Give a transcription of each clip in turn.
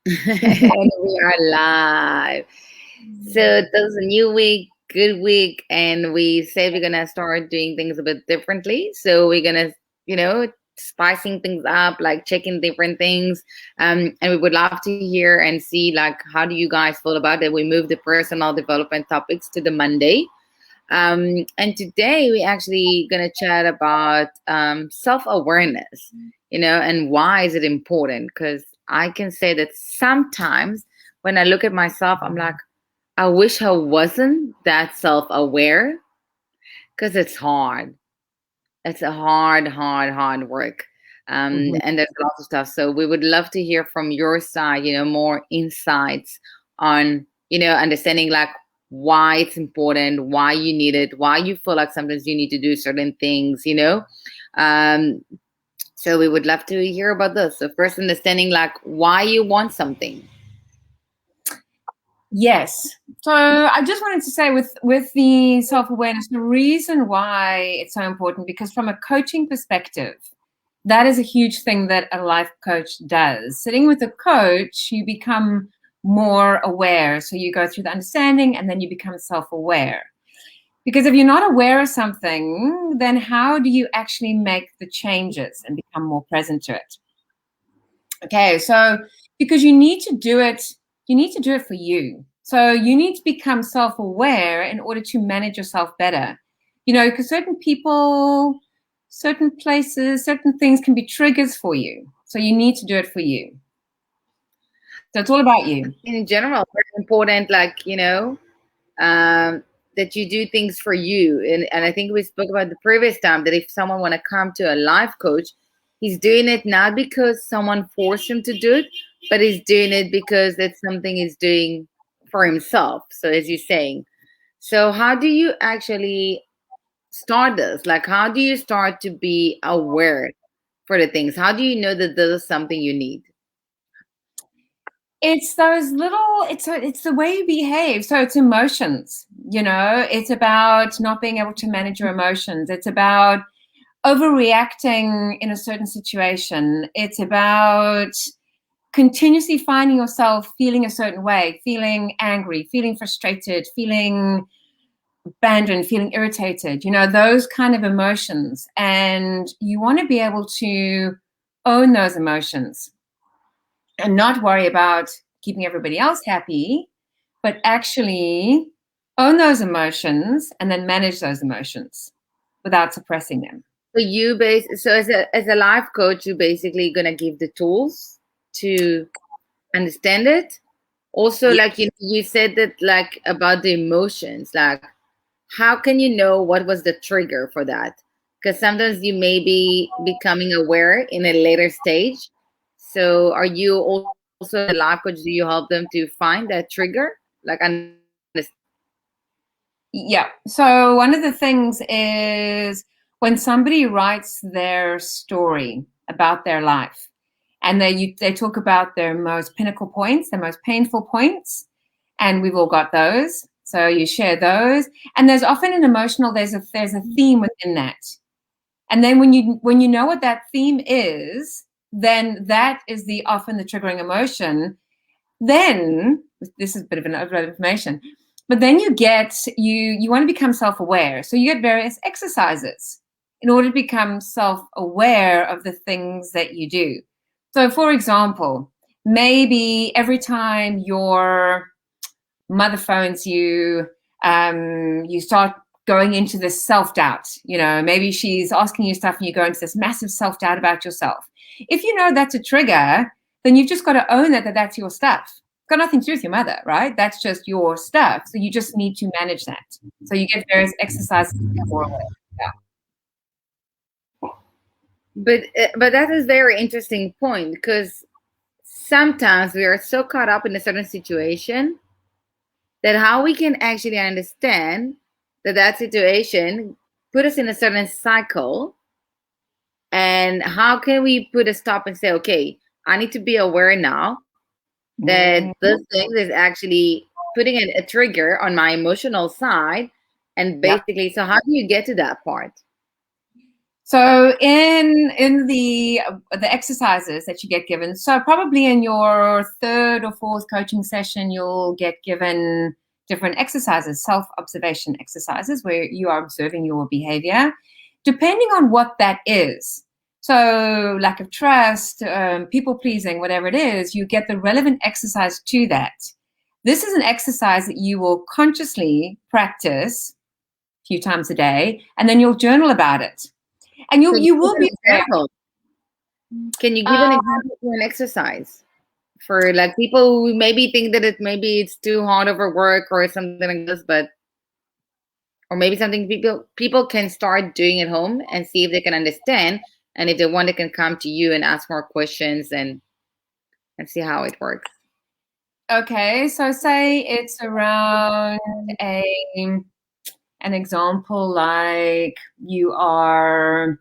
And we are live. So it was a new week, good week, and we said we're gonna start doing things a bit differently. So we're gonna, spicing things up, like checking different things. And we would love to hear and see like how do you guys feel about it. We moved the personal development topics to the Monday. And today we actually gonna chat about self-awareness, and why is it important? Because I can say that sometimes when I look at myself, I'm like, I wish I wasn't that self-aware because it's hard. It's a hard work. Mhm. And there's lots of stuff. So we would love to hear from your side, more insights on, understanding like why it's important, why you need it, why you feel like sometimes you need to do certain things. Um, so we would love to hear about this. So first understanding like why you want something. Yes. So I just wanted to say with the self-awareness, the reason why it's so important, because from a coaching perspective, that is a huge thing that a life coach does. Sitting with a coach, you become more aware. So you go through the understanding and then you become self-aware. Because if you're not aware of something, then how do you actually make the changes and become more present to it? Okay, so because you need to do it for you. So you need to become self-aware in order to manage yourself better. Because certain people, certain places, certain things can be triggers for you. So you need to do it for you. So it's all about you. In general, it's important, like, that you do things for you. And I think we spoke about the previous time that if someone want to come to a life coach, he's doing it not because someone forced him to do it, but he's doing it because it's something he's doing for himself. So as you're saying, so how do you actually start this? Like, how do you start to be aware for the things? How do you know that this is something you need? It's those little, it's the way you behave. So it's emotions, it's about not being able to manage your emotions. It's about overreacting in a certain situation. It's about continuously finding yourself feeling a certain way, feeling angry, feeling frustrated, feeling abandoned, feeling irritated, those kind of emotions. And you want to be able to own those emotions and not worry about keeping everybody else happy, but actually own those emotions and then manage those emotions without suppressing them. So as a life coach, you basically gonna give the tools to understand it. Also, Yeah. like you said that like about the emotions, like how can you know what was the trigger for that? Because sometimes you may be becoming aware in a later stage. So are you also as a life coach, do you help them to find that trigger? Like understand. Yeah. So one of the things is when somebody writes their story about their life, and they talk about their most pinnacle points, their most painful points, and we've all got those. So you share those, and there's often an emotional. There's a theme within that, and then when you know what that theme is, then that is the often the triggering emotion. Then this is a bit of an overload of information, but then you want to become self-aware. So you get various exercises in order to become self-aware of the things that you do. So for example, maybe every time your mother phones you, you start going into this self-doubt. Maybe she's asking you stuff and you go into this massive self-doubt about yourself. If you know that's a trigger, then you've just got to own that that's your stuff. It's got nothing to do with your mother, right? That's just your stuff. So you just need to manage that. So you get various exercises to become more aware. Yeah. But that is very interesting point because sometimes we are so caught up in a certain situation that how we can actually understand that that situation put us in a certain cycle, and how can we put a stop and say, okay, I need to be aware now that Mhm. this thing is actually putting a trigger on my emotional side. And Yeah. basically, so how do you get to that part? So in the exercises that you get given, so probably in your third or fourth coaching session, you'll get given different exercises, self-observation exercises, where you are observing your behavior, depending on what that is. So lack of trust, people pleasing, whatever it is, you get the relevant exercise to that. This is an exercise that you will consciously practice a few times a day, and then you'll journal about it. And Can you you give will an be aware. example? Can you give an example for an exercise for like people who maybe think that maybe it's too hard over work or something like this, but or maybe something people can start doing at home and see if they can understand, and if they want, they can come to you and ask more questions and see how it works. Okay, so say it's around an example like you are,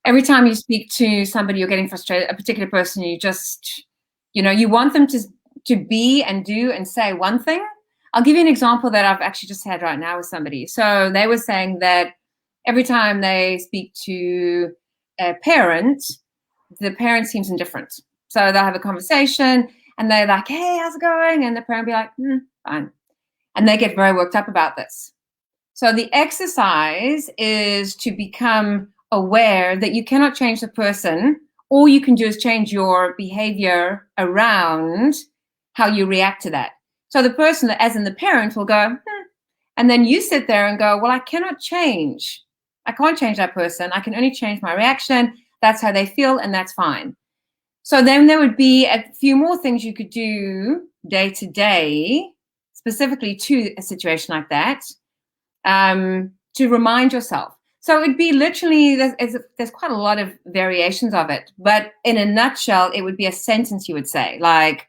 every time you speak to somebody, you're getting frustrated, a particular person, you just, you want them to be and do and say one thing. I'll give you an example that I've actually just had right now with somebody. So they were saying that every time they speak to a parent, the parent seems indifferent. So they'll have a conversation and they're like, hey, how's it going? And the parent will be like, fine. And they get very worked up about this. So the exercise is to become aware that you cannot change the person. All you can do is change your behavior around how you react to that. So the person, as in the parent, will go, and then you sit there and go, well, I cannot change. I can't change that person. I can only change my reaction. That's how they feel, and that's fine. So then there would be a few more things you could do day to day, specifically to a situation like that, to remind yourself. So it'd be literally, there's quite a lot of variations of it, but in a nutshell, it would be a sentence you would say, like,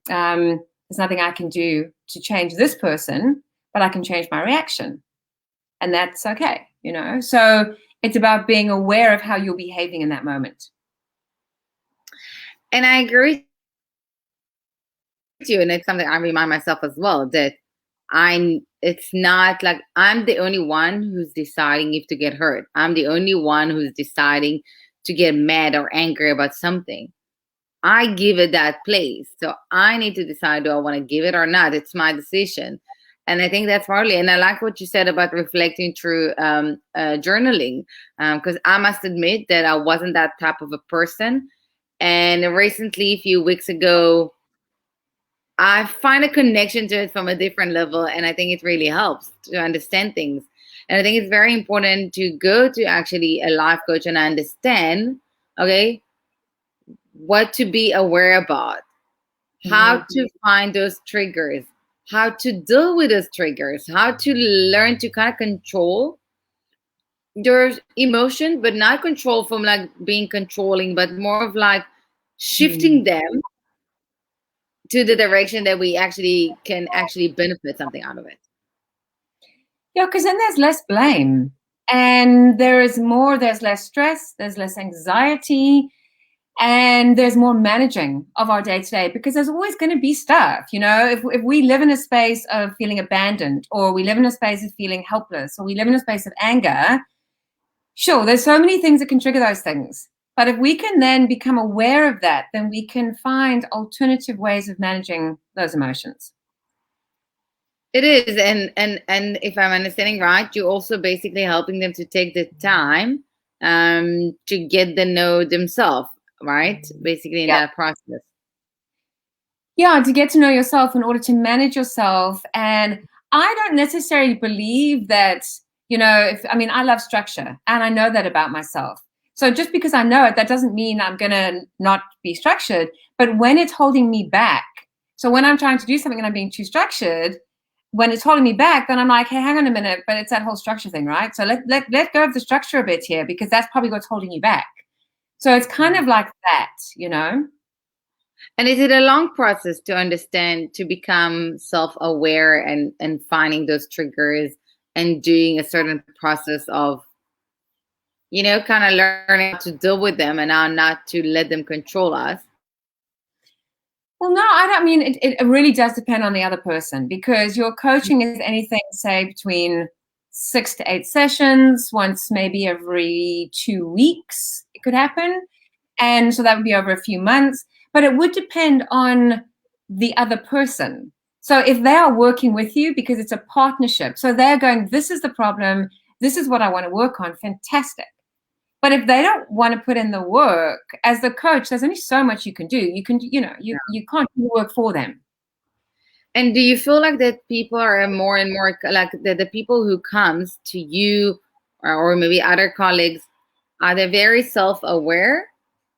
there's nothing I can do to change this person, but I can change my reaction. And that's okay, So it's about being aware of how you're behaving in that moment. And I agree with you, and it's something I remind myself as well, that it's not like I'm the only one who's deciding if to get hurt. I'm the only one who's deciding to get mad or angry about something. I give it that place. So I need to decide, do I want to give it or not? It's my decision. And I think that's partly, and I like what you said about reflecting through journaling, because I must admit that I wasn't that type of a person. And recently, a few weeks ago, I find a connection to it from a different level. And I think it really helps to understand things. And I think it's very important to go to actually a life coach and understand, okay, what to be aware about, how to find those triggers, how to deal with those triggers, how to learn to kind of control your emotion, but not control from like being controlling, but more of like shifting them to the direction that we actually can actually benefit something out of it. Yeah, because then there's less blame and there's less stress, there's less anxiety, and there's more managing of our day to day, because there's always going to be stuff, if we live in a space of feeling abandoned, or we live in a space of feeling helpless, or we live in a space of anger, sure, there's so many things that can trigger those things. But if we can then become aware of that, then we can find alternative ways of managing those emotions. It is, and if I'm understanding right, you're also basically helping them to take the time to get to know themselves, right? Basically in that process. Yeah, to get to know yourself in order to manage yourself. And I don't necessarily believe that, I love structure and I know that about myself. So just because I know it, that doesn't mean I'm going to not be structured. But when it's holding me back, so when I'm trying to do something and I'm being too structured, when it's holding me back, then I'm like, hey, hang on a minute, but it's that whole structure thing, right? So let go of the structure a bit here, because that's probably what's holding you back. So it's kind of like that. And is it a long process to understand, to become self-aware and finding those triggers and doing a certain process of, kind of learning how to deal with them and how not to let them control us? Well, no, I don't mean it really does depend on the other person, because your coaching is anything, say, between 6 to 8 sessions, once maybe every 2 weeks it could happen. And so that would be over a few months, but it would depend on the other person. So if they are working with you, because it's a partnership, so they're going, this is the problem, this is what I want to work on, fantastic. But if they don't want to put in the work, as the coach, there's only so much you can do. You can, you can't do the work for them. And do you feel like that people are more and more like the people who comes to you or maybe other colleagues, are they very self-aware,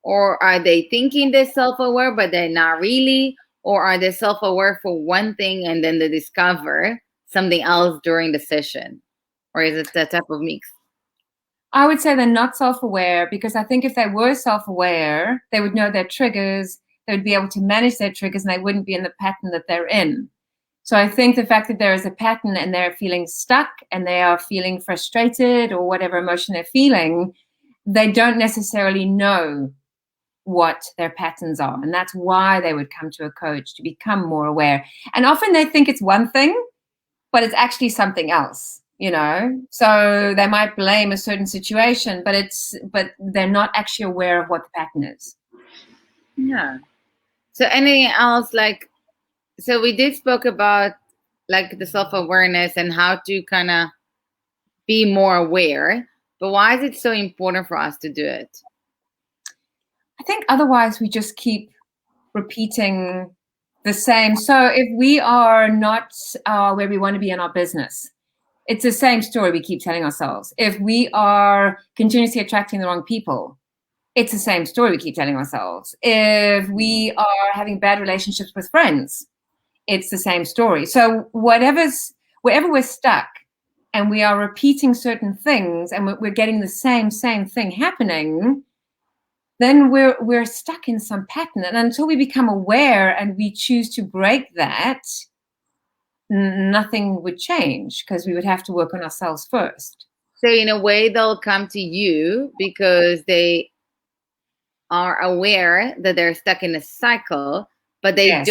or are they thinking they're self-aware but they're not really, or are they self-aware for one thing and then they discover something else during the session, or is it that type of mix? I would say they're not self-aware, because I think if they were self-aware, they would know their triggers, they would be able to manage their triggers, and they wouldn't be in the pattern that they're in. So I think the fact that there is a pattern and they're feeling stuck and they are feeling frustrated or whatever emotion they're feeling, they don't necessarily know what their patterns are. And that's why they would come to a coach, to become more aware. And often they think it's one thing, but it's actually something else, So they might blame a certain situation, but they're not actually aware of what the pattern is. Yeah. So anything else, like, so we did spoke about like the self-awareness and how to kind of be more aware, but why is it so important for us to do it? I think otherwise we just keep repeating the same. So if we are not where we want to be in our business, it's the same story we keep telling ourselves. If we are continuously attracting the wrong people, it's the same story we keep telling ourselves. If we are having bad relationships with friends, it's the same story. So wherever we're stuck and we are repeating certain things and we're getting the same thing happening, then we're stuck in some pattern. And until we become aware and we choose to break that, nothing would change, because we would have to work on ourselves first. So in a way, they'll come to you because they are aware that they're stuck in a cycle, but Yes.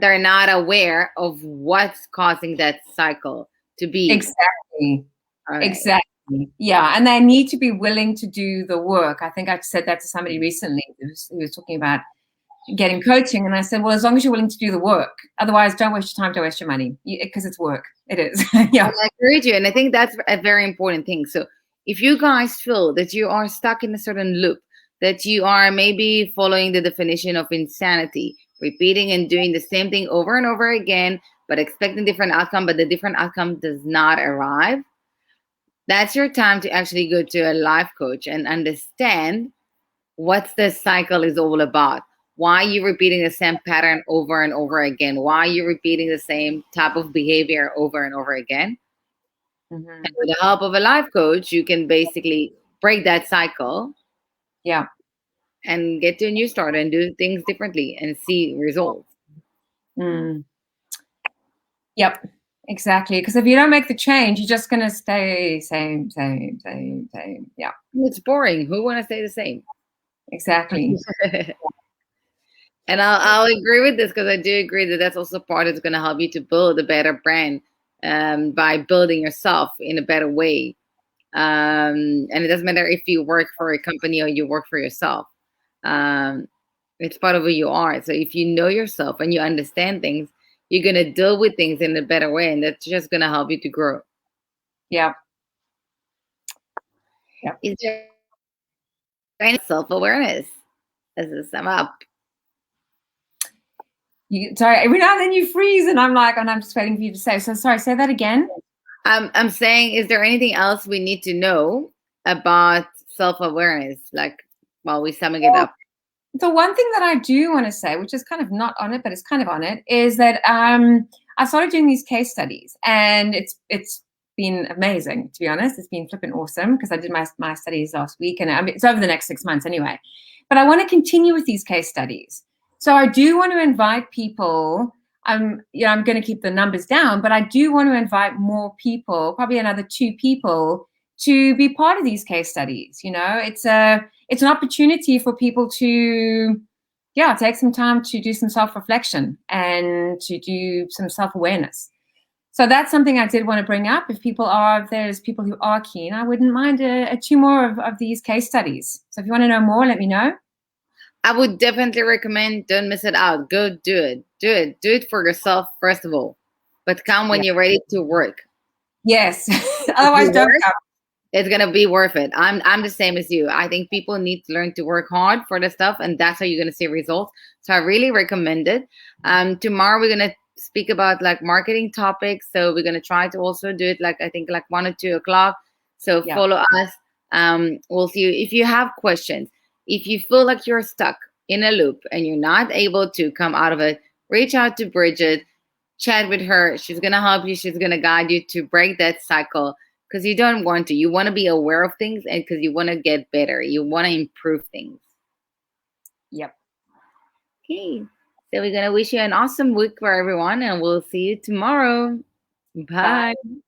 they're not aware of what's causing that cycle to be. Exactly. Right. Exactly. Yeah. And they need to be willing to do the work. I think I said that to somebody recently who was talking about getting coaching. And I said, well, as long as you're willing to do the work, otherwise don't waste your time, don't waste your money, because it's work. It is. Yeah. And I agree with you. And I think that's a very important thing. So if you guys feel that you are stuck in a certain loop, that you are maybe following the definition of insanity, repeating and doing the same thing over and over again, but expecting different outcome, but the different outcome does not arrive, that's your time to actually go to a life coach and understand what the cycle is all about. Why are you repeating the same pattern over and over again? Why are you repeating the same type of behavior over and over again? Mm-hmm. And with the help of a life coach, you can basically break that cycle. Yeah. And get to a new start and do things differently and see results. Mm. Yep. Exactly. Because if you don't make the change, you're just going to stay same. Yeah. It's boring. Who want to stay the same? Exactly. And I'll agree with this, because I do agree that that's also part that's going to help you to build a better brand by building yourself in a better way. And it doesn't matter if you work for a company or you work for yourself. It's part of who you are. So if you know yourself and you understand things, you're going to deal with things in a better way. And that's just going to help you to grow. Yeah. Yep. Is there any self-awareness as a sum up? Sorry, every now and then you freeze and I'm just waiting for you to say. So sorry, say that again. I'm saying, is there anything else we need to know about self-awareness, like while we summing it up? The one thing that I do want to say, which is kind of not on it, but it's kind of on it, is that I started doing these case studies, and it's been amazing, to be honest. It's been flipping awesome, because I did my studies last week, and it's over the next 6 months anyway. But I want to continue with these case studies. So I do want to invite people. I'm going to keep the numbers down, but I do want to invite more people, probably another 2 people, to be part of these case studies. It's an opportunity for people to, take some time to do some self-reflection and to do some self-awareness. So that's something I did want to bring up. If there's people who are keen, I wouldn't mind two more of these case studies. So if you want to know more, let me know. I would definitely recommend, don't miss it out. Go do it. Do it. Do it for yourself, first of all. But come when Yeah. you're ready to work. Yes. If you Otherwise, don't work, come. it's gonna be worth it. I'm the same as you. I think people need to learn to work hard for the stuff, and that's how you're gonna see results. So I really recommend it. Tomorrow we're gonna speak about like marketing topics. So we're gonna try to also do it like I think like 1 or 2 o'clock. So Yeah. follow us. We'll see you if you have questions. If you feel like you're stuck in a loop and you're not able to come out of it, reach out to Bridget, chat with her. She's gonna help you. She's gonna guide you to break that cycle because you don't want to. You want to be aware of things and because you want to get better. You want to improve things. Yep. Okay. So we're going to wish you an awesome week for everyone and we'll see you tomorrow. Bye. Bye.